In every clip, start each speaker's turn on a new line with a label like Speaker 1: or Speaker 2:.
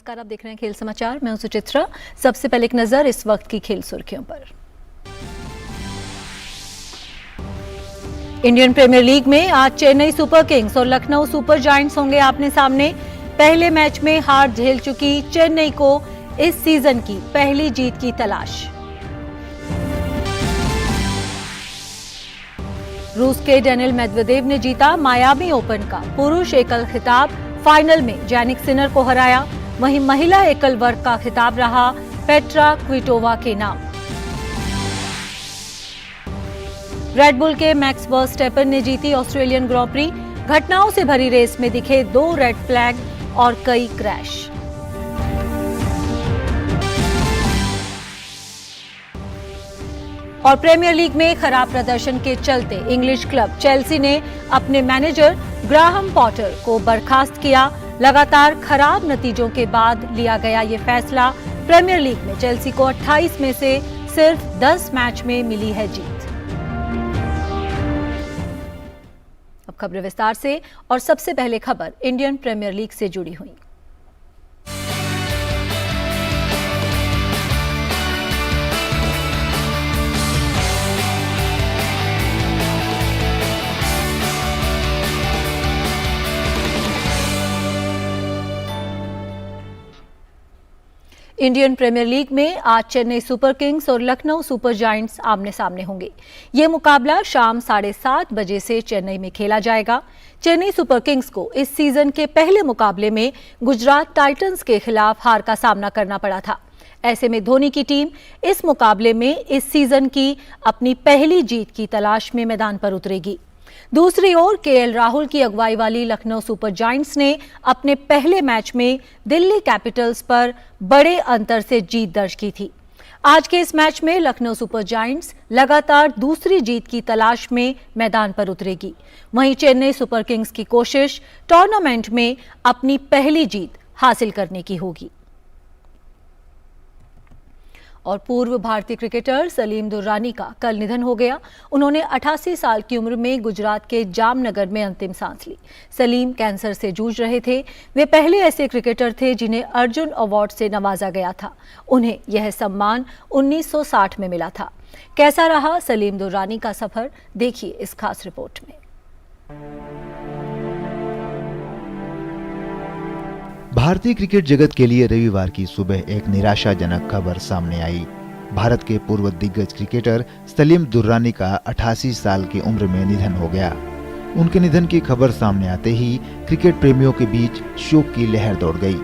Speaker 1: नमस्कार, आप देख रहे हैं खेल समाचार। मैं हूं सुचित्रा। सबसे पहले एक नजर इस वक्त की खेल सुर्खियों पर। इंडियन प्रीमियर लीग में आज चेन्नई सुपर किंग्स और लखनऊ सुपर जायंट्स होंगे आमने सामने। पहले मैच में हार झेल चुकी चेन्नई को इस सीजन की पहली जीत की तलाश। रूस के डेनिल मेदवेदेव ने जीता मायामी ओपन का पुरुष एकल खिताब। फाइनल में जैनिक सिनर को हराया। वहीं महिला एकल वर्ग का खिताब रहा पेट्रा क्विटोवा के नाम। रेडबुल के मैक्स वर्स्टैपेन ने जीती ऑस्ट्रेलियन ग्रां प्री। घटनाओं से भरी रेस में दिखे 2 रेड फ्लैग और कई क्रैश। और प्रीमियर लीग में खराब प्रदर्शन के चलते इंग्लिश क्लब चेल्सी ने अपने मैनेजर ग्राहम पॉटर को बर्खास्त किया। लगातार खराब नतीजों के बाद लिया गया ये फैसला। प्रीमियर लीग में चेल्सी को 28 में से सिर्फ 10 मैच में मिली है जीत। अब खबरें विस्तार से, और सबसे पहले खबर इंडियन प्रीमियर लीग से जुड़ी हुई। इंडियन प्रीमियर लीग में आज चेन्नई सुपर किंग्स और लखनऊ सुपर जायंट्स आमने सामने होंगे। ये मुकाबला शाम 7:30 बजे से चेन्नई में खेला जाएगा। चेन्नई सुपर किंग्स को इस सीजन के पहले मुकाबले में गुजरात टाइटंस के खिलाफ हार का सामना करना पड़ा था। ऐसे में धोनी की टीम इस मुकाबले में इस सीजन की अपनी पहली जीत की तलाश में मैदान पर उतरेगी। दूसरी ओर केएल राहुल की अगुवाई वाली लखनऊ सुपर जायंट्स ने अपने पहले मैच में दिल्ली कैपिटल्स पर बड़े अंतर से जीत दर्ज की थी। आज के इस मैच में लखनऊ सुपर जायंट्स लगातार दूसरी जीत की तलाश में मैदान पर उतरेगी। वहीं चेन्नई सुपर किंग्स की कोशिश टूर्नामेंट में अपनी पहली जीत हासिल करने की होगी। और पूर्व भारतीय क्रिकेटर सलीम दुर्रानी का कल निधन हो गया। उन्होंने 88 साल की उम्र में गुजरात के जामनगर में अंतिम सांस ली। सलीम कैंसर से जूझ रहे थे। वे पहले ऐसे क्रिकेटर थे जिन्हें अर्जुन अवार्ड से नवाजा गया था। उन्हें यह सम्मान 1960 में मिला था। कैसा रहा सलीम दुर्रानी का सफर, देखिए इस खास रिपोर्ट में।
Speaker 2: भारतीय क्रिकेट जगत के लिए रविवार की सुबह एक निराशाजनक खबर सामने आई। भारत के पूर्व दिग्गज क्रिकेटर सलीम दुर्रानी का 88 साल की उम्र में निधन हो गया। उनके निधन की खबर सामने आते ही क्रिकेट प्रेमियों के बीच शोक की लहर दौड़ गई।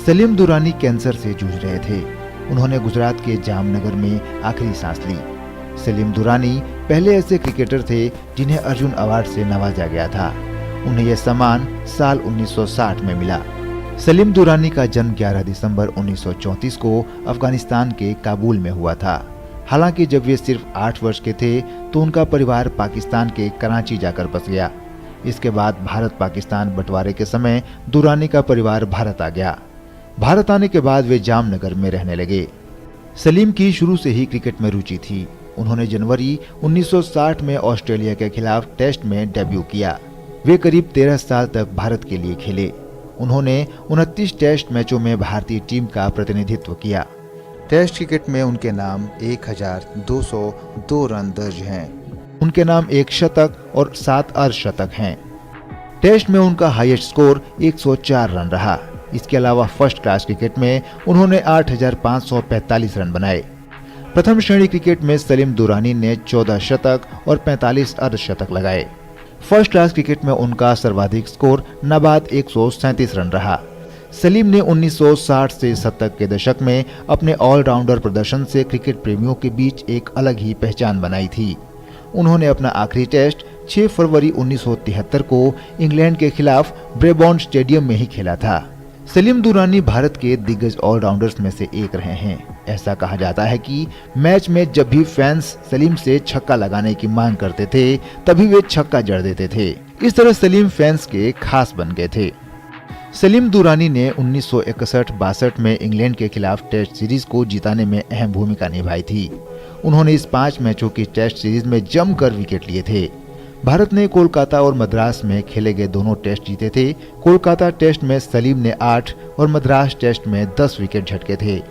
Speaker 2: सलीम दुर्रानी कैंसर से जूझ रहे थे। उन्होंने गुजरात के जामनगर में आखिरी सांस ली। सलीम दुर्रानी पहले ऐसे क्रिकेटर थे जिन्हें अर्जुन अवार्ड से नवाजा गया था। उन्हें यह सम्मान साल 1960 में मिला। सलीम दुर्रानी का जन्म 11 दिसंबर 1934 को अफगानिस्तान के काबुल में हुआ था। हालांकि जब वे सिर्फ 8 वर्ष के थे तो उनका परिवार पाकिस्तान के कराची जाकर बस गया। इसके बाद भारत पाकिस्तान बंटवारे के समय दुर्रानी का परिवार भारत आ गया। भारत आने के बाद वे जामनगर में रहने लगे। सलीम की शुरू से ही क्रिकेट में रुचि थी। उन्होंने जनवरी 1960 में ऑस्ट्रेलिया के खिलाफ टेस्ट में डेब्यू किया। वे करीब 13 साल तक भारत के लिए खेले। उन्होंने 29 टेस्ट मैचों में भारतीय टीम का प्रतिनिधित्व किया। टेस्ट क्रिकेट में उनके नाम 1202 रन दर्ज हैं। उनके नाम 1 शतक और 7 अर्धशतक हैं। टेस्ट में उनका हाईएस्ट स्कोर 104 रन रहा। इसके अलावा फर्स्ट क्लास क्रिकेट में उन्होंने 8545 रन बनाए। प्रथम श्रेणी क्रिकेट में सलीम दुर्रानी ने 14 शतक और 45 अर्धशतक लगाए। फर्स्ट क्लास क्रिकेट में उनका सर्वाधिक स्कोर नाबाद 137 रन रहा। सलीम ने 1960 से 70 के दशक में अपने ऑलराउंडर प्रदर्शन से क्रिकेट प्रेमियों के बीच एक अलग ही पहचान बनाई थी। उन्होंने अपना आखिरी टेस्ट 6 फरवरी 1973 को इंग्लैंड के खिलाफ ब्रेबॉर्न स्टेडियम में ही खेला था। सलीम दुर्रानी भारत के दिग्गज ऑलराउंडर्स में से एक रहे हैं। ऐसा कहा जाता है कि मैच में जब भी फैंस सलीम से छक्का लगाने की मांग करते थे तभी वे छक्का जड़ देते थे। इस तरह सलीम फैंस के खास बन गए थे। सलीम दुर्रानी ने 1961-62 में इंग्लैंड के खिलाफ टेस्ट सीरीज को जिताने में अहम भूमिका निभाई थी। उन्होंने इस 5 मैचों की टेस्ट सीरीज में जमकर विकेट लिए थे। भारत ने कोलकाता और मद्रास में खेले गए दोनों टेस्ट जीते थे। कोलकाता टेस्ट में सलीम ने 8 और मद्रास टेस्ट में 10 विकेट झटके थे।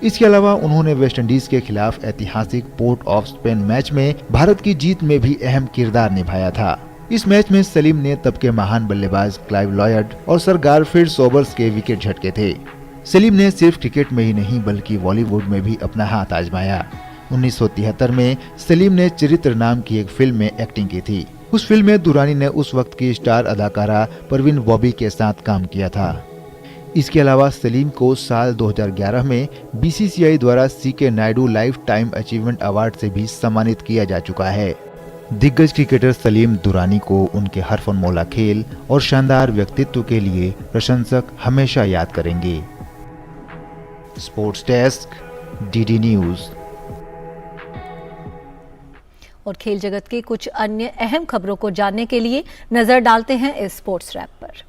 Speaker 2: इसके अलावा उन्होंने वेस्टइंडीज के खिलाफ ऐतिहासिक पोर्ट ऑफ स्पेन मैच में भारत की जीत में भी अहम किरदार निभाया था। इस मैच में सलीम ने तब के महान बल्लेबाज क्लाइव लॉयड और सर गारफील्ड सोबर्स के विकेट झटके थे। सलीम ने सिर्फ क्रिकेट में ही नहीं बल्कि बॉलीवुड में भी अपना हाथ आजमाया। 1973 में सलीम ने चरित्र नाम की एक फिल्म में एक्टिंग की थी। उस फिल्म में दुरानी ने उस वक्त की स्टार अदाकारा परवीन बॉबी के साथ काम किया था। इसके अलावा सलीम को साल 2011 में बीसीसीआई द्वारा C K Naidu life time achievement award से भी सम्मानित किया जा चुका है। दिग्गज क्रिकेटर सलीम दुरानी को उनके हरफनमौला खेल और शानदार व्यक्तित्व के लिए प्रशंसक हमेशा याद करेंगे। Sports desk, DD news.
Speaker 1: और खेल जगत की कुछ अन्य अहम खबरों को जानने के लिए नजर डालते हैं इस स्पोर्ट्स रैप पर।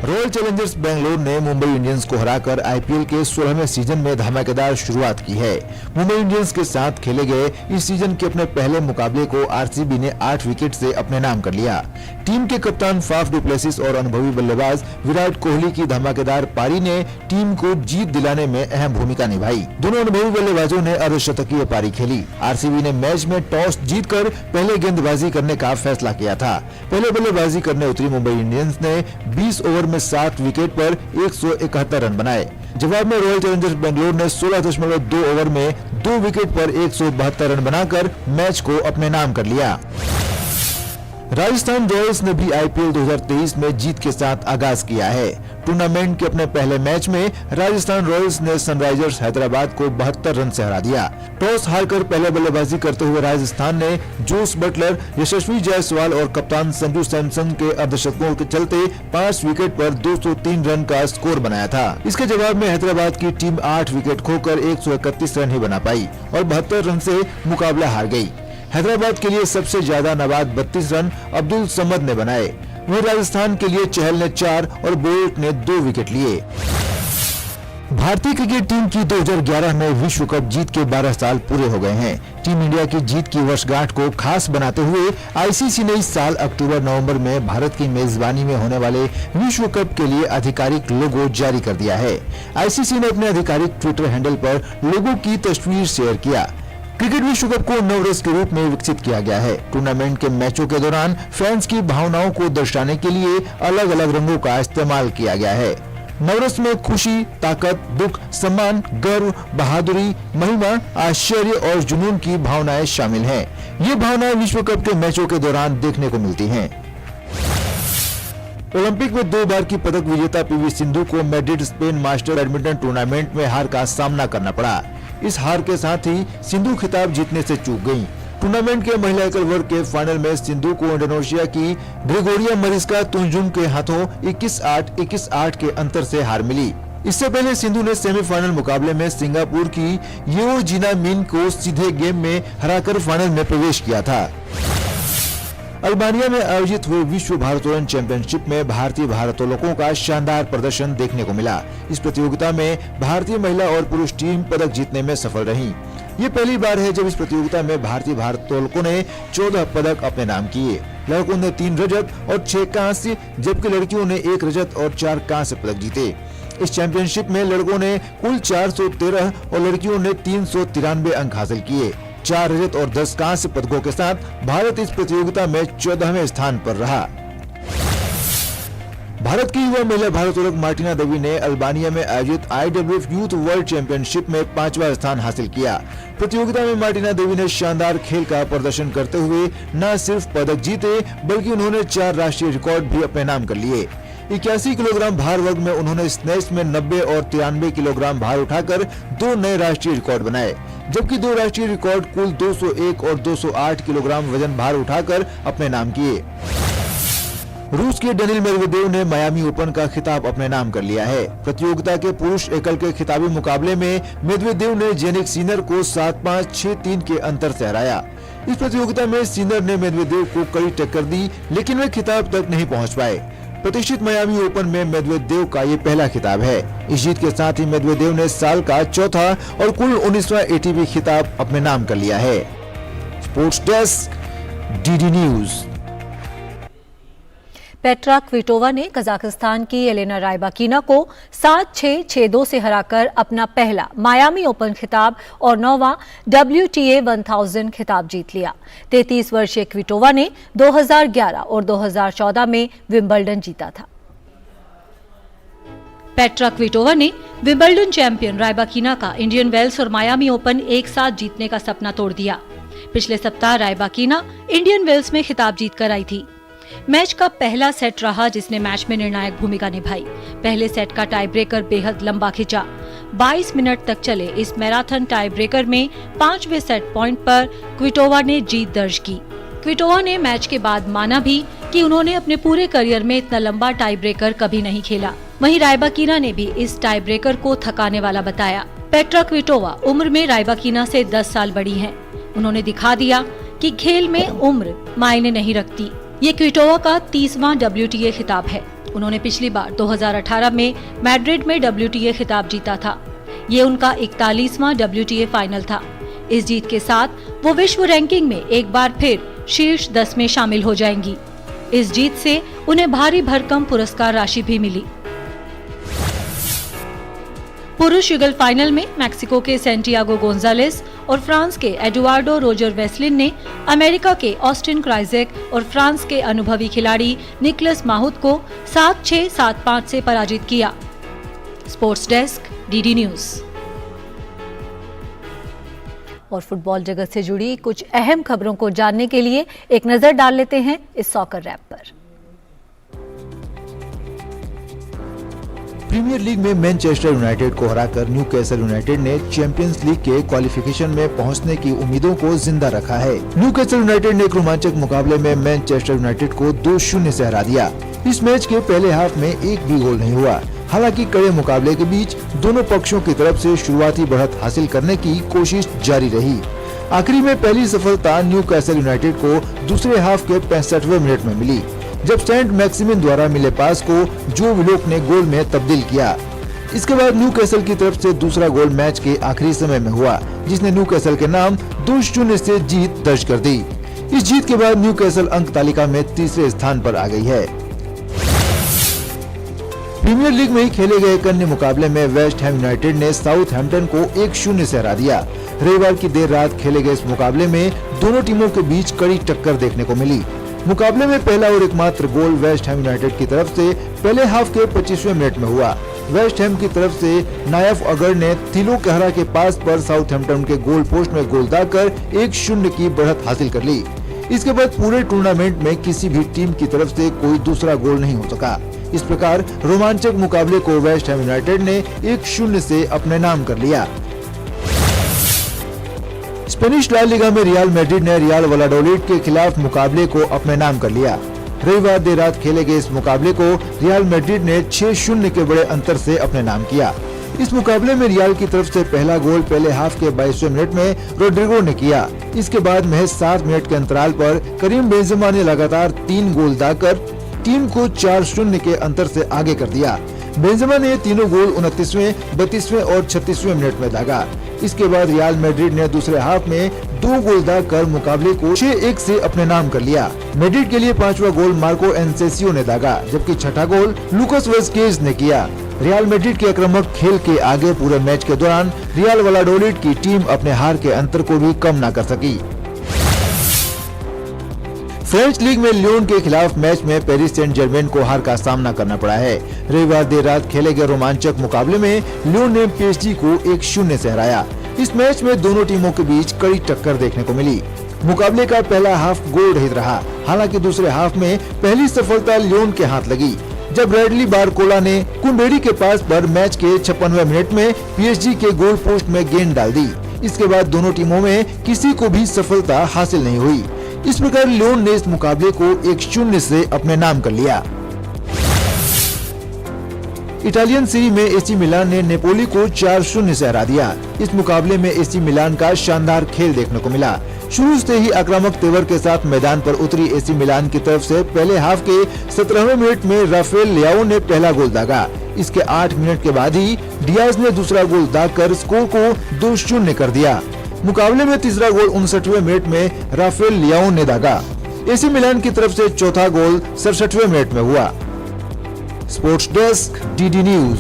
Speaker 2: रॉयल चैलेंजर्स बेंगलोर ने मुंबई इंडियंस को हराकर आईपीएल के 16वें सीजन में धमाकेदार शुरुआत की है। मुंबई इंडियंस के साथ खेले गए इस सीजन के अपने पहले मुकाबले को आरसीबी ने 8 विकेट से अपने नाम कर लिया। टीम के कप्तान फाफ डु प्लेसिस और अनुभवी बल्लेबाज विराट कोहली की धमाकेदार पारी ने टीम को जीत दिलाने में अहम भूमिका निभाई। दोनों अनुभवी बल्लेबाजों ने अर्धशतकीय पारी खेली। आरसीबी ने मैच में टॉस जीतकर पहले गेंदबाजी करने का फैसला किया था। पहले बल्लेबाजी करने उतरी मुंबई इंडियंस ने 20 ओवर में 7 विकेट पर 171 रन बनाए। जवाब में रॉयल चैलेंजर्स बेंगलोर ने 16.2 ओवर में 2 विकेट पर 172 रन बनाकर मैच को अपने नाम कर लिया। राजस्थान रॉयल्स ने भी आईपीएल 2023 में जीत के साथ आगाज किया है। टूर्नामेंट के अपने पहले मैच में राजस्थान रॉयल्स ने सनराइजर्स हैदराबाद को 72 रन से हरा दिया। टॉस हारकर पहले बल्लेबाजी करते हुए राजस्थान ने जोस बटलर, यशस्वी जायसवाल और कप्तान संजू सैमसन के अर्धशतकों के चलते 5 विकेट पर 203 रन का स्कोर बनाया था। इसके जवाब में हैदराबाद की टीम 8 विकेट खोकर 131 रन ही बना पाई और 72 रन से मुकाबला हार गई। हैदराबाद के लिए सबसे ज्यादा नवाद 32 रन अब्दुल समद ने बनाए। वहीं राजस्थान के लिए चहल ने 4 और बोल्ट ने 2 विकेट लिए। भारतीय क्रिकेट टीम की 2011 में विश्व कप जीत के 12 साल पूरे हो गए हैं। टीम इंडिया की जीत की वर्षगांठ को खास बनाते हुए आईसीसी ने इस साल अक्टूबर-नवंबर में भारत की मेजबानी में होने वाले विश्व कप के लिए आधिकारिक लोगो जारी कर दिया है। आईसीसी ने अपने आधिकारिक ट्विटर हैंडल पर लोगो की तस्वीर शेयर किया। क्रिकेट विश्व कप को नवरस के रूप में विकसित किया गया है। टूर्नामेंट के मैचों के दौरान फैंस की भावनाओं को दर्शाने के लिए अलग अलग रंगों का इस्तेमाल किया गया है। नवरस में खुशी, ताकत, दुख, सम्मान, गर्व, बहादुरी, महिमा, आश्चर्य और जुनून की भावनाएं शामिल हैं। ये भावनाएं विश्व कप के मैचों के दौरान देखने को मिलती हैं। ओलंपिक में 2 बार की पदक विजेता पीवी सिंधु को Madrid Spain master badminton tournament में हार का सामना करना पड़ा। इस हार के साथ ही सिंधु खिताब जीतने से चूक गयी। टूर्नामेंट के महिला एकल वर्ग के फाइनल में सिंधु को इंडोनेशिया की ग्रेगोरिया मरिस्का तुंजुंग के हाथों 21-8, 21-8 के अंतर से हार मिली। इससे पहले सिंधु ने सेमीफाइनल मुकाबले में सिंगापुर की येओ जिना मिन को सीधे गेम में हराकर फाइनल में प्रवेश किया था। अल्बानिया में आयोजित हुए विश्व भारोत्तोलन चैंपियनशिप में भारतीय भारोत्तोलकों का शानदार प्रदर्शन देखने को मिला। इस प्रतियोगिता में भारतीय महिला और पुरुष टीम पदक जीतने में सफल रही। ये पहली बार है जब इस प्रतियोगिता में भारतीय भारोत्तोलकों ने 14 पदक अपने नाम किए। लड़कों ने 3 रजत और 6 कांस्य, जबकि लड़कियों ने 1 रजत और 4 कांस्य पदक जीते। इस चैंपियनशिप में लड़कों ने कुल 413 और लड़कियों ने 393 अंक हासिल किए। 4 रजत और 10 कांस्य पदकों के साथ भारत इस प्रतियोगिता में 14वें स्थान पर रहा। भारत की युवा महिला भारोत्तोलक मार्टिना देवी ने अल्बानिया में आयोजित IWF यूथ वर्ल्ड चैंपियनशिप में 5वां स्थान हासिल किया। प्रतियोगिता में मार्टिना देवी ने शानदार खेल का प्रदर्शन करते हुए न सिर्फ पदक जीते बल्कि उन्होंने 4 राष्ट्रीय रिकॉर्ड भी अपने नाम कर लिए। 81 किलोग्राम भार वर्ग में उन्होंने स्नैच में 90 और 93 किलोग्राम भार उठाकर 2 नए राष्ट्रीय रिकॉर्ड बनाए, जबकि 2 राष्ट्रीय रिकॉर्ड कुल 201 और 208 किलोग्राम वजन भार उठाकर अपने नाम किए। रूस के डेनिल मेदवेदेव ने मायामी ओपन का खिताब अपने नाम कर लिया है। प्रतियोगिता के पुरुष एकल के खिताबी मुकाबले में मेदवेदेव ने जेनिक सिनर को 7-5, 6-3 के अंतर से हराया। इस प्रतियोगिता में सिनर ने मेदवेदेव को कड़ी टक्कर दी, लेकिन वे खिताब तक नहीं पहुंच पाए। प्रतिष्ठित मायामी ओपन में मेदवेदेव का ये पहला खिताब है। इस जीत के साथ ही मेदवेदेव ने साल का चौथा और कुल 19वां ATP खिताब अपने नाम कर लिया है। Sports desk, DD news.
Speaker 1: Petra Kvitova ने कजाकिस्तान की एलेना रायबाकिना को 7-6, 6-2 से हराकर अपना पहला मायामी ओपन खिताब और 9वां WTA 1000 खिताब जीत लिया। 33 वर्षीय क्विटोवा ने 2011 और 2014 में विंबलडन जीता था। पेट्रा क्विटोवा ने विंबलडन चैंपियन रायबाकिना का इंडियन वेल्स और मायामी ओपन एक साथ जीतने का सपना तोड़ दिया। पिछले सप्ताह रायबाकिना इंडियन वेल्स में खिताब जीतकर आई थी। मैच का पहला सेट रहा जिसने मैच में निर्णायक भूमिका निभाई। पहले सेट का टाई ब्रेकर बेहद लंबा खिंचा। 22 मिनट तक चले इस मैराथन टाई ब्रेकर में 5वें सेट पॉइंट पर क्विटोवा ने जीत दर्ज की। क्विटोवा ने मैच के बाद माना भी कि उन्होंने अपने पूरे करियर में इतना लंबा टाई ब्रेकर कभी नहीं खेला। वहीं रायबाकिना ने भी इस टाई ब्रेकर को थकाने वाला बताया। पेट्रा क्विटोवा उम्र में रायबाकिना से 10 साल बड़ी हैं। उन्होंने दिखा दिया कि खेल में उम्र मायने नहीं रखती। ये क्विटोवा का 30वां WTA खिताब है। उन्होंने पिछली बार 2018 में मैड्रिड में WTA खिताब जीता था। ये उनका 41वां WTA फाइनल था। इस जीत के साथ वो विश्व रैंकिंग में एक बार फिर शीर्ष 10 में शामिल हो जाएंगी। इस जीत से उन्हें भारी भरकम पुरस्कार राशि भी मिली। पुरुष युगल फाइनल में मैक्सिको के सैंटियागो गोंजालेस और फ्रांस के एडुआर्डो रोजर वेस्लिन ने अमेरिका के ऑस्टिन क्राइजेक और फ्रांस के अनुभवी खिलाड़ी निकलस माहुत को 7-6, 7-5 से पराजित किया। Sports desk, DD news. और फुटबॉल जगत से जुड़ी कुछ अहम खबरों को जानने के लिए एक नजर डाल लेते हैं इस सॉकर रैप पर।
Speaker 2: प्रीमियर लीग में मैनचेस्टर यूनाइटेड को हराकर न्यूकैसल यूनाइटेड ने चैंपियंस लीग के क्वालिफिकेशन में पहुंचने की उम्मीदों को जिंदा रखा है। न्यूकैसल यूनाइटेड ने एक रोमांचक मुकाबले में मैनचेस्टर यूनाइटेड को 2-0 से हरा दिया। इस मैच के पहले हाफ में एक भी गोल नहीं हुआ। हालांकि कड़े मुकाबले के बीच दोनों पक्षों की तरफ से शुरुआती बढ़त हासिल करने की कोशिश जारी रही। आखिरी में पहली सफलता न्यूकैसल यूनाइटेड को दूसरे हाफ के 65वें मिनट में मिली, जब सेंट मैक्सिमिन द्वारा मिले पास को जो विलोक ने गोल में तब्दील किया। इसके बाद न्यूकैसल की तरफ से दूसरा गोल मैच के आखिरी समय में हुआ, जिसने न्यूकैसल के नाम 2-0 से जीत दर्ज कर दी। इस जीत के बाद न्यूकैसल अंक तालिका में तीसरे स्थान पर आ गई है। प्रीमियर लीग में ही खेले गए एक अन्य मुकाबले में वेस्ट हैम यूनाइटेड ने साउथहैम्पटन को 1-0 से हरा दिया। रविवार की देर रात खेले गए इस मुकाबले में दोनों टीमों के बीच कड़ी टक्कर देखने को मिली। मुकाबले में पहला और एकमात्र गोल वेस्ट हैम यूनाइटेड की तरफ से पहले हाफ के 25वें मिनट में हुआ। वेस्ट हैम की तरफ से नायफ अगर ने थिलो कहरा के पास पर साउथहैम्पटन के गोल पोस्ट में गोल दागकर 1-0 की बढ़त हासिल कर ली। इसके बाद पूरे टूर्नामेंट में किसी भी टीम की तरफ से कोई दूसरा गोल नहीं हो सका। इस प्रकार रोमांचक मुकाबले को वेस्ट हैम यूनाइटेड ने 1-0 से अपने नाम कर लिया। स्पेनिश ला लीगा में रियल मैड्रिड ने रियल वलाडोलिड के खिलाफ मुकाबले को अपने नाम कर लिया। रविवार देर रात खेले गए इस मुकाबले को रियल मैड्रिड ने 6-0 के बड़े अंतर से अपने नाम किया। इस मुकाबले में रियल की तरफ से पहला गोल पहले हाफ के 22वें मिनट में रोड्रिगो ने किया। इसके बाद महज 7 मिनट के अंतराल पर करीम बेंजेमा ने लगातार 3 गोल दागकर टीम को 4-0 के अंतर से आगे कर दिया। बेंजेमा ने तीनों गोल 29वें, 32वें और 36वें मिनट में दागा। इसके बाद रियल मैड्रिड ने दूसरे हाफ में 2 गोल दागकर मुकाबले को 6-1 से अपने नाम कर लिया। मैड्रिड के लिए 5वां गोल मार्को एनसेसियो ने दागा, जबकि छठा गोल लुकास वेस्केज ने किया। रियल मैड्रिड के आक्रामक खेल के आगे पूरे मैच के दौरान रियल वलाडोलिड की टीम अपने हार के अंतर को भी कम न कर सकी। फ्रेंच लीग में लियोन के खिलाफ मैच में पेरिस सेंट जर्मेन को हार का सामना करना पड़ा है। रविवार देर रात खेले गए रोमांचक मुकाबले में लियोन ने PSG को 1-0 से हराया। इस मैच में दोनों टीमों के बीच कड़ी टक्कर देखने को मिली। मुकाबले का पहला हाफ गोल रहित रहा। हालांकि दूसरे हाफ में पहली सफलता लियोन के हाथ लगी, जब ब्रैडली बारकोला ने कुंबेरी के पास पर मैच के 56वें मिनट में PSG के गोल पोस्ट में गेंद डाल दी। इसके बाद दोनों टीमों में किसी को भी सफलता हासिल नहीं हुई। इस प्रकार लियोन ने इस मुकाबले को 1-0 से अपने नाम कर लिया। इटालियन सीरी में AC मिलान ने नेपोली को 4-0 से हरा दिया। इस मुकाबले में AC मिलान का शानदार खेल देखने को मिला। शुरू से ही आक्रामक तेवर के साथ मैदान पर उतरी AC मिलान की तरफ से पहले हाफ के 17वें मिनट में राफेल लियाओ ने पहला गोल दागा। इसके 8 मिनट के बाद ही डियाज ने दूसरा गोल दागकर स्कोर को 2-0 कर दिया। मुकाबले में तीसरा गोल 59वें मिनट में राफेल लियाओ ने दागा। एसी मिलान की तरफ से चौथा गोल 67वें मिनट में हुआ। Sports desk, DD news.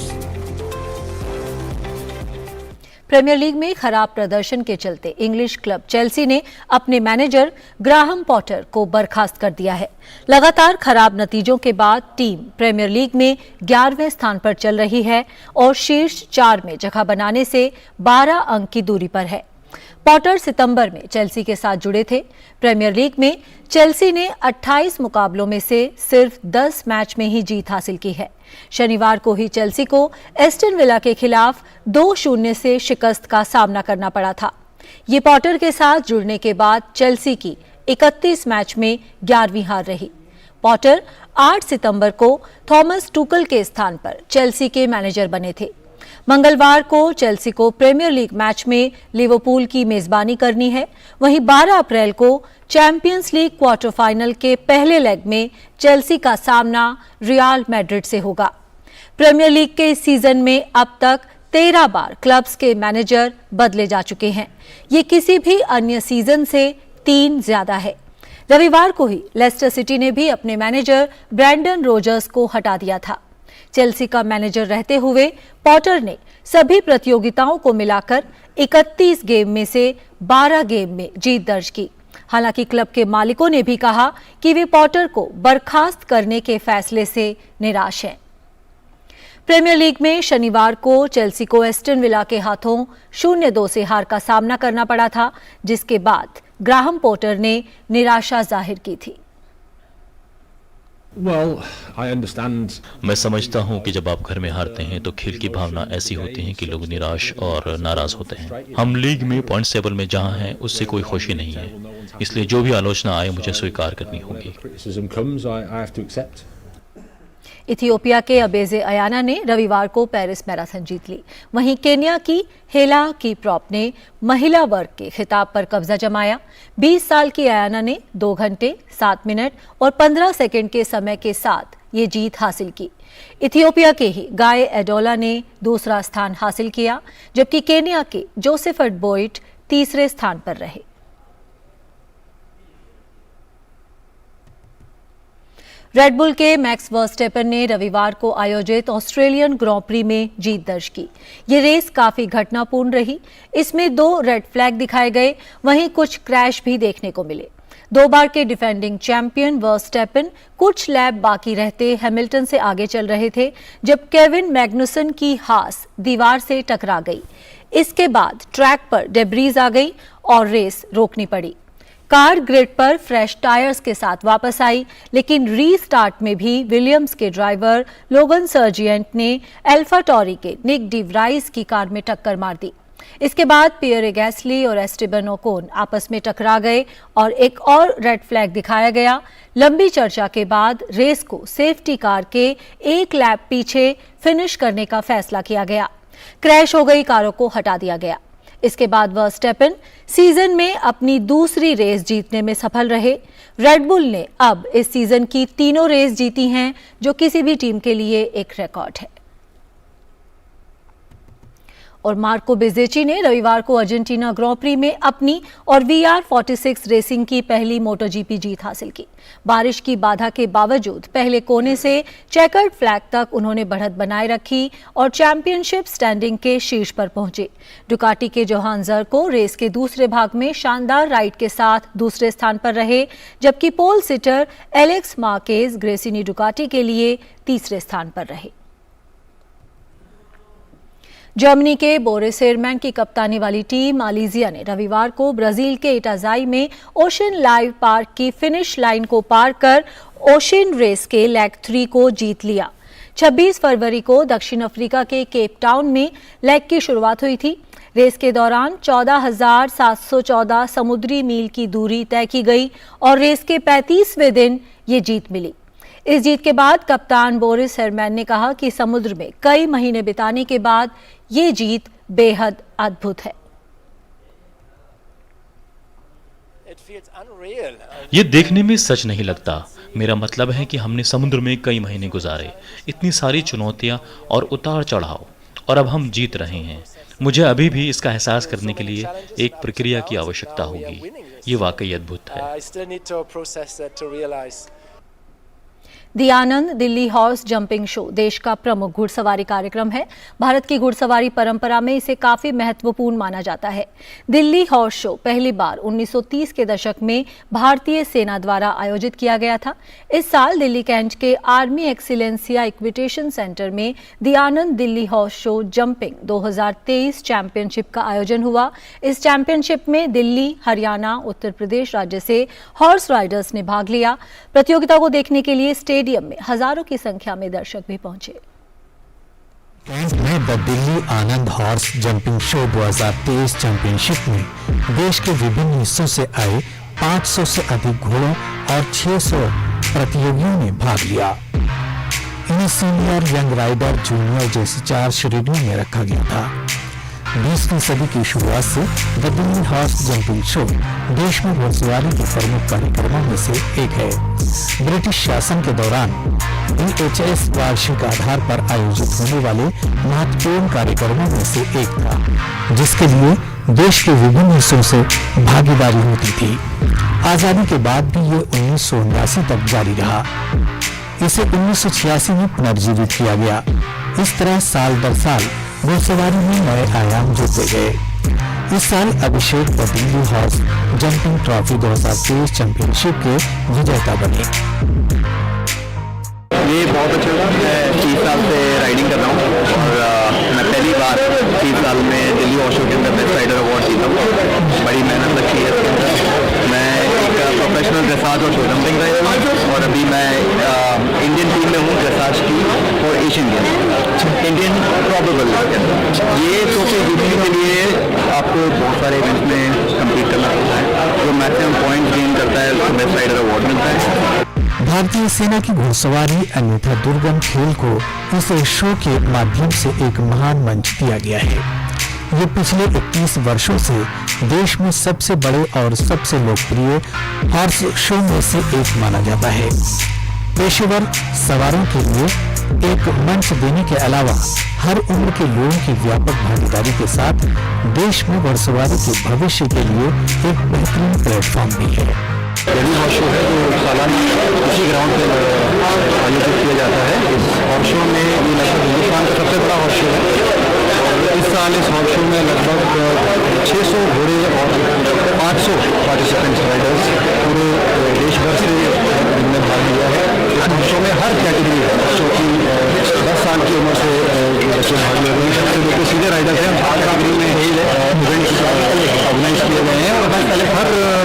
Speaker 1: Premier league में खराब प्रदर्शन के चलते इंग्लिश क्लब चेल्सी ने अपने मैनेजर ग्राहम पॉटर को बर्खास्त कर दिया है। लगातार खराब नतीजों के बाद टीम प्रीमियर लीग में 11वें स्थान पर चल रही है और शीर्ष 4 में जगह बनाने से 12 अंक की दूरी पर है। पॉटर सितंबर में चेल्सी के साथ जुड़े थे। प्रीमियर लीग में चेल्सी ने 28 मुकाबलों में से सिर्फ 10 मैच में ही जीत हासिल की है। शनिवार को ही चेल्सी को एस्टन विला के खिलाफ 2-0 से शिकस्त का सामना करना पड़ा था। ये पॉटर के साथ जुड़ने के बाद चेल्सी की 31 मैच में 11वीं हार रही। पॉटर 8 सितंबर को थॉमस टुकल के स्थान पर चेल्सी के मैनेजर बने थे। मंगलवार को चेल्सी को प्रीमियर लीग मैच में लिवरपूल की मेजबानी करनी है। वहीं 12 अप्रैल को चैंपियंस लीग क्वार्टर फाइनल के पहले लेग में चेल्सी का सामना रियल मैड्रिड से होगा। प्रीमियर लीग के इस सीजन में अब तक 13 बार क्लब्स के मैनेजर बदले जा चुके हैं। ये किसी भी अन्य सीजन से 3 ज्यादा है। रविवार को ही लेस्टर सिटी ने भी अपने मैनेजर ब्रैंडन रोजर्स को हटा दिया था। चेल्सी का मैनेजर रहते हुए पॉटर ने सभी प्रतियोगिताओं को मिलाकर 31 गेम में से 12 गेम में जीत दर्ज की। हालांकि क्लब के मालिकों ने भी कहा कि वे पॉटर को बर्खास्त करने के फैसले से निराश हैं। प्रीमियर लीग में शनिवार को चेल्सी को एस्टन विला के हाथों 0-2 से हार का सामना करना पड़ा था, जिसके बाद ग्राहम पॉटर ने निराशा जाहिर की थी।
Speaker 3: मैं समझता हूं कि जब आप घर में हारते हैं तो खेल की भावना ऐसी होती है कि लोग निराश और नाराज होते हैं। हम लीग में पॉइंट्स टेबल में जहां हैं उससे कोई खुशी नहीं है, इसलिए जो भी आलोचना आए मुझे स्वीकार करनी होगी।
Speaker 1: इथियोपिया के अबेजे अयाना ने रविवार को पेरिस मैराथन जीत ली। वहीं केन्या की हेला कीप्रॉप ने महिला वर्ग के खिताब पर कब्जा जमाया। 20 साल की अयाना ने 2 घंटे 7 मिनट और 15 सेकंड के समय के साथ ये जीत हासिल की। इथियोपिया के ही गाय एडोला ने दूसरा स्थान हासिल किया, जबकि केन्या के जोसेफट बोइट तीसरे स्थान पर रहे। रेडबुल के मैक्स वर्स्टेपन ने रविवार को आयोजित ऑस्ट्रेलियन ग्रां प्री में जीत दर्ज की। ये रेस काफी घटनापूर्ण रही। इसमें 2 रेड फ्लैग दिखाए गए, वहीं कुछ क्रैश भी देखने को मिले। 2 बार के डिफेंडिंग चैंपियन वर्स्टेपन कुछ लैप बाकी रहते हैमिल्टन से आगे चल रहे थे, जब केविन मैग्नुसन की हास दीवार से टकरा गई। इसके बाद ट्रैक पर डेब्रीज आ गई और रेस रोकनी पड़ी। कार ग्रिड पर फ्रेश टायर्स के साथ वापस आई, लेकिन रीस्टार्ट में भी विलियम्स के ड्राइवर लोगन सर्जिएंट ने एल्फा टॉरी के निक डी व्राइस की कार में टक्कर मार दी। इसके बाद पियरे गैस्ली और एस्टेबन ओकोन आपस में टकरा गए और एक और रेड फ्लैग दिखाया गया। लंबी चर्चा के बाद रेस को सेफ्टी कार के 1 लैप पीछे फिनिश करने का फैसला किया गया। क्रैश हो गई कारों को हटा दिया गया। इसके बाद वर्स्टेपन सीजन में अपनी दूसरी रेस जीतने में सफल रहे। रेडबुल ने अब इस सीजन की 3 रेस जीती हैं, जो किसी भी टीम के लिए एक रिकॉर्ड है। और मार्को बेजेची ने रविवार को अर्जेंटीना ग्रां प्री में अपनी और VR46 रेसिंग की पहली मोटोजीपी जीत हासिल की। बारिश की बाधा के बावजूद पहले कोने से चेकर्ड फ्लैग तक उन्होंने बढ़त बनाए रखी और चैंपियनशिप स्टैंडिंग के शीर्ष पर पहुंचे। डुकाटी के जोहान ज़र्को रेस के दूसरे भाग में शानदार राइड के साथ दूसरे स्थान पर रहे, जबकि पोल सिटर एलेक्स मार्केज ग्रेसिनी डुकाटी के लिए तीसरे स्थान पर रहे। जर्मनी के बोरिस हेरमैन की कप्तानी वाली टीम मालेशिया ने रविवार को ब्राजील के इटाजाई में ओशन लाइव पार्क की फिनिश लाइन को पार कर ओशन रेस के लेग 3 को जीत लिया। 26 फरवरी को दक्षिण अफ्रीका के केप टाउन में लेग की शुरुआत हुई थी। रेस के दौरान 14,714 समुद्री मील की दूरी तय की गई और रेस के 35वें दिन ये जीत मिली। इस जीत के बाद कप्तान बोरिस हेरमैन ने कहा कि समुद्र में कई महीने बिताने के बाद ये जीत बेहद अद्भुत है।
Speaker 3: ये देखने में सच नहीं लगता। मेरा मतलब है कि हमने समुद्र में कई महीने गुजारे, इतनी सारी चुनौतियां और उतार चढ़ाव, और अब हम जीत रहे हैं। मुझे अभी भी इसका एहसास करने के लिए एक प्रक्रिया की आवश्यकता होगी। ये वाकई अद्भुत है।
Speaker 1: दी Anand Delhi horse jumping show देश का प्रमुख घुड़सवारी कार्यक्रम है। भारत की घुड़सवारी परंपरा में इसे काफी महत्वपूर्ण माना जाता है। दिल्ली हॉर्स शो पहली बार 1930 के दशक में भारतीय सेना द्वारा आयोजित किया गया था। इस साल दिल्ली कैंट के आर्मी एक्सीलेंसिया इक्विटेशन सेंटर में the Anand Delhi horse show jumping 2023 championship का आयोजन हुआ। इस चैंपियनशिप में दिल्ली, हरियाणा, उत्तर प्रदेश राज्य से हॉर्स राइडर्स ने भाग लिया। प्रतियोगिता को देखने के लिए स्टेडियम में हजारों की संख्या में दर्शक भी पहुंचे।
Speaker 4: कैंट में the Delhi Anand horse jumping show 2023 championship में देश के विभिन्न हिस्सों से आए 500 से अधिक घोड़ों और 600 प्रतियोगियों ने भाग लिया। इन्हें सीनियर, यंग राइडर, जूनियर जैसी 4 श्रेणियों में रखा गया था। 20वीं सदी की शुरुआत से the Delhi horse jumping show देश में घुड़सवारी के प्रमुख कार्यक्रमों में से एक है। ब्रिटिश शासन के दौरान DHS वार्षिक आधार पर आयोजित होने वाले महत्वपूर्ण कार्यक्रमों में से एक था, जिसके लिए देश के विभिन्न हिस्सों से भागीदारी होती थी। आजादी के बाद भी ये 1979 तक जारी रहा। इसे 1986 में पुनर्जीवित किया गया। इस तरह साल दर साल घुड़सवारी में नए आयाम जोड़े गए। इस साल Abhishek the Delhi horse jumping trophy 2023 championship के विजेता बने।
Speaker 5: ये बहुत अच्छा था। मैं 30 साल से राइडिंग कर रहा हूँ और मैं पहली बार 30 साल में दिल्ली हॉर्स शो के अंदर बेस्ट राइडर अवार्ड जीता हूँ। बड़ी मेहनत लगती है इसके अंदर। मैं एक प्रोफेशनल ड्रेसाज और शो जंपिंग राइडर हूँ और अभी मैं इंडियन टीम में हूँ ड्रेसाज की और एशियन गेम इंडियन प्रोबेबल। ये ट्रॉफी जीतने के लिए आपको बहुत सारे इवेंट्स में कम्पीट करना पड़ता है। जो मैक्सिमम पॉइंट गेन करता है उसको बेस्ट राइडर अवार्ड मिलता है।
Speaker 4: भारतीय सेना की घुड़सवारी अन्यथा दुर्गम खेल को इस शो के माध्यम से एक महान मंच दिया गया है। ये पिछले 21 वर्षों से देश में सबसे बड़े और सबसे लोकप्रिय हॉर्स शो में से एक माना जाता है। पेशेवर सवारों के लिए एक मंच देने के अलावा हर उम्र के लोगों की व्यापक भागीदारी के साथ देश में घुड़सवारी के भविष्य के लिए एक बेहतरीन प्लेटफॉर्म भी है।
Speaker 5: दिल्ली हॉर्स शो है जो सालाना इसी ग्राउंड पर आयोजित किया जाता है। इस हॉर्स शो में ये लगभग हिंदुस्तान का सबसे बड़ा हॉर्स शो है और इस साल इस हॉर्स शो में लगभग 600 घोड़े और 500 पार्टिसिपेंट्स राइडर्स पूरे देश भर से इनमें भाग लिया है। इस हॉर्स शो में हर कैटेगरी है जो कि 10 साल की उम्र से बच्चे भाग ले रहे हैं। सबसे जो सीधे राइडर्स हैं हर कैटेगरी में इवेंट्स ऑर्गेनाइज किए गए हैं और हर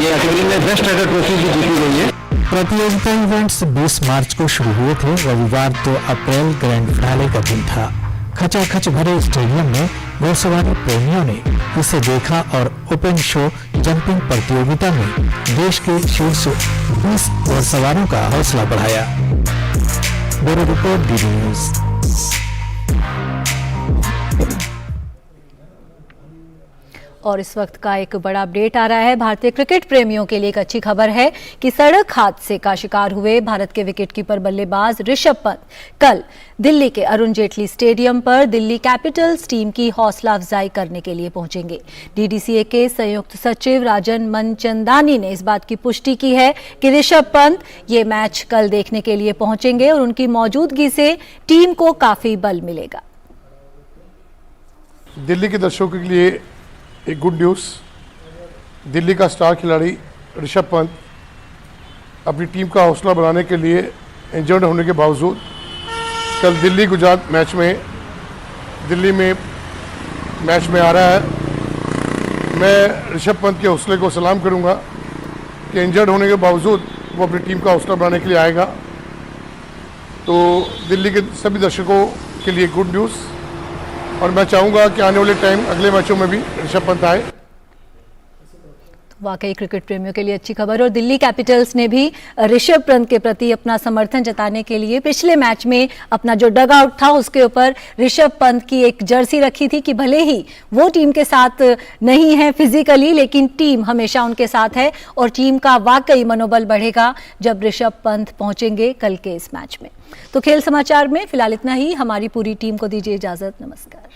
Speaker 5: कैटेगरी में बेस्ट राइडर ट्रॉफी भी जीती गई है।
Speaker 4: प्रतियोगिता इवेंट्स 20 मार्च को शुरू हुए थे। रविवार 2 अप्रैल ग्रैंड फिनाले का दिन था। खचाखच भरे स्टेडियम में घुड़सवारी प्रेमियों ने इसे देखा और ओपन शो जंपिंग प्रतियोगिता में देश के शीर्ष 20 घुड़सवारों का हौसला बढ़ाया। Bureau report DD news.
Speaker 1: और इस वक्त का एक बड़ा अपडेट आ रहा है। भारतीय क्रिकेट प्रेमियों के लिए एक अच्छी खबर है कि सड़क हादसे का शिकार हुए भारत के विकेटकीपर बल्लेबाज ऋषभ पंत कल दिल्ली के अरुण जेटली स्टेडियम पर दिल्ली कैपिटल्स टीम की हौसला अफजाई करने के लिए पहुंचेंगे। DDCA के संयुक्त सचिव राजन मनचंदानी ने इस बात की पुष्टि की है कि ऋषभ पंत ये मैच कल देखने के लिए पहुंचेंगे और उनकी मौजूदगी से टीम को काफी बल मिलेगा।
Speaker 6: दिल्ली के दर्शकों के लिए एक गुड न्यूज़। दिल्ली का स्टार खिलाड़ी ऋषभ पंत अपनी टीम का हौसला बढ़ाने के लिए इंजर्ड होने के बावजूद कल दिल्ली गुजरात मैच में दिल्ली में मैच में आ रहा है। मैं ऋषभ पंत के हौसले को सलाम करूंगा कि इंजर्ड होने के बावजूद वो अपनी टीम का हौसला बढ़ाने के लिए आएगा। तो दिल्ली के सभी दर्शकों के लिए गुड न्यूज़ और मैं चाहूँगा कि आने वाले टाइम अगले मैचों में भी ऋषभ पंत आए।
Speaker 1: वाकई क्रिकेट प्रेमियों के लिए अच्छी खबर। और दिल्ली कैपिटल्स ने भी ऋषभ पंत के प्रति अपना समर्थन जताने के लिए पिछले मैच में अपना जो डग आउट था उसके ऊपर ऋषभ पंत की एक जर्सी रखी थी कि भले ही वो टीम के साथ नहीं है फिजिकली, लेकिन टीम हमेशा उनके साथ है और टीम का वाकई मनोबल बढ़ेगा जब ऋषभ पंत पहुंचेंगे कल के इस मैच में। तो खेल समाचार में फिलहाल इतना ही। हमारी पूरी टीम को दीजिए इजाजत। नमस्कार।